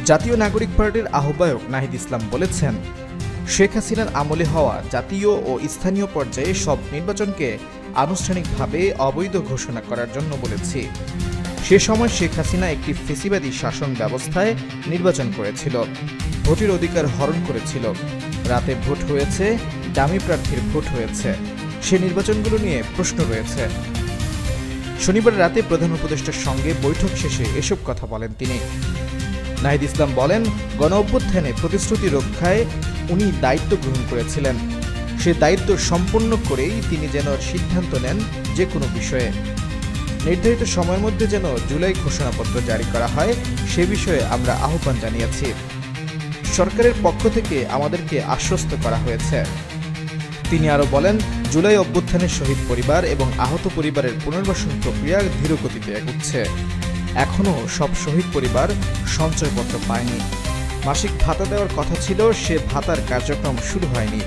জাতীয় নাগরিক পার্টির আহ্বায়ক নাহিদ ইসলাম বলেছেন, শেখ হাসিনার আমলে হওয়া জাতীয় ও স্থানীয় পর্যায়ে সব নির্বাচনকে আনুষ্ঠানিকভাবে অবৈধ ঘোষণা করার জন্য বলেছি। সে সময় শেখ হাসিনা একটি ফেসিবাদী শাসন ব্যবস্থায় নির্বাচন করেছিল, ভোটের অধিকার হরণ করেছিল, রাতে ভোট হয়েছে, দামি প্রার্থীর ভোট হয়েছে, সে নির্বাচনগুলো নিয়ে প্রশ্ন রয়েছে। শনিবার রাতে প্রধান উপদেষ্টার সঙ্গে বৈঠক শেষে এসব কথা বলেন তিনি। নাহিদ ইসলাম বলেন, গণ-অভ্যুত্থানে প্রতিশ্রুতি রক্ষায় উনি দায়িত্ব গ্রহণ করেছিলেন। সে দায়িত্ব সম্পন্ন করেই তিনি যেন সিদ্ধান্ত নেন যে কোনো বিষয়ে। নির্ধারিত সময়ের মধ্যে যেন জুলাই ঘোষণাপত্র জারি করা হয় সে বিষয়ে আমরা আহ্বান জানিয়েছি। সরকারের পক্ষ থেকে আমাদেরকে আশ্বস্ত করা হয়েছে। তিনি আরও বলেন, জুলাই অভ্যুত্থানের শহীদ পরিবার এবং আহত পরিবারের পুনর্বাসন প্রক্রিয়া ধীরগতিতে এগোচ্ছে। এখনও সব শহীদ পরিবার সঞ্চয়পত্র পায়নি। মাসিক ভাতা দেওয়ার কথা ছিল, সে ভাতার কার্যক্রম শুরু হয়নি।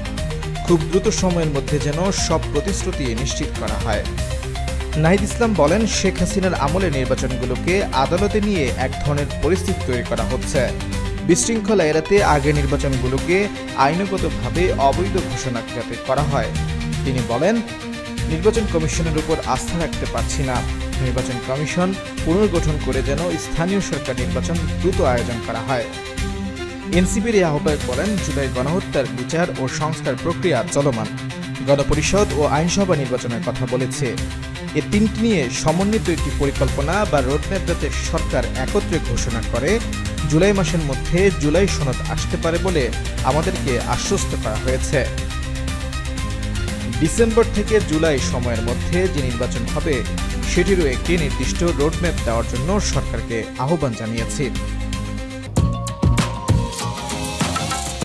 খুব দ্রুত সময়ের মধ্যে যেন সব প্রতিশ্রুতি নিশ্চিত করা হয়। নাহিদ ইসলাম বলেন, শেখ হাসিনার আমলে নির্বাচনগুলোকে আদালতে নিয়ে এক ধরনের পরিস্থিতি তৈরি করা হচ্ছে। বিশৃঙ্খলা এড়াতে আগের নির্বাচনগুলোকে আইনগতভাবে অবৈধ ঘোষণা যাতে করা হয়। তিনি বলেন, নির্বাচন কমিশনের উপর আস্থা রাখতে পারছি না। নির্বাচন কমিশন পুনর্গঠন করে যেন স্থানীয় সরকার নির্বাচন দ্রুত আয়োজন করা হয়। এনসিপির এই আহ্বায়ক বলেন, জুলাই গণহত্যার বিচার ও সংস্কার প্রক্রিয়া চলমান। গণপরিষদ ও আইনসভা নির্বাচনের কথা বলেছে। এ তিনটি নিয়ে সমন্বিত একটি পরিকল্পনা বা রোডম্যাপ যাতে সরকার একত্রে ঘোষণা করে, জুলাই মাসের মধ্যে জুলাই সনদ আসতে পারে বলে আমাদেরকে আশ্বস্ত করা হয়েছে। ডিসেম্বর থেকে জুলাই সময়ের মধ্যে যে নির্বাচন হবে সেটিরও একটি নির্দিষ্ট রোডম্যাপ দেওয়ার জন্য সরকারকে আহ্বান জানিয়েছি।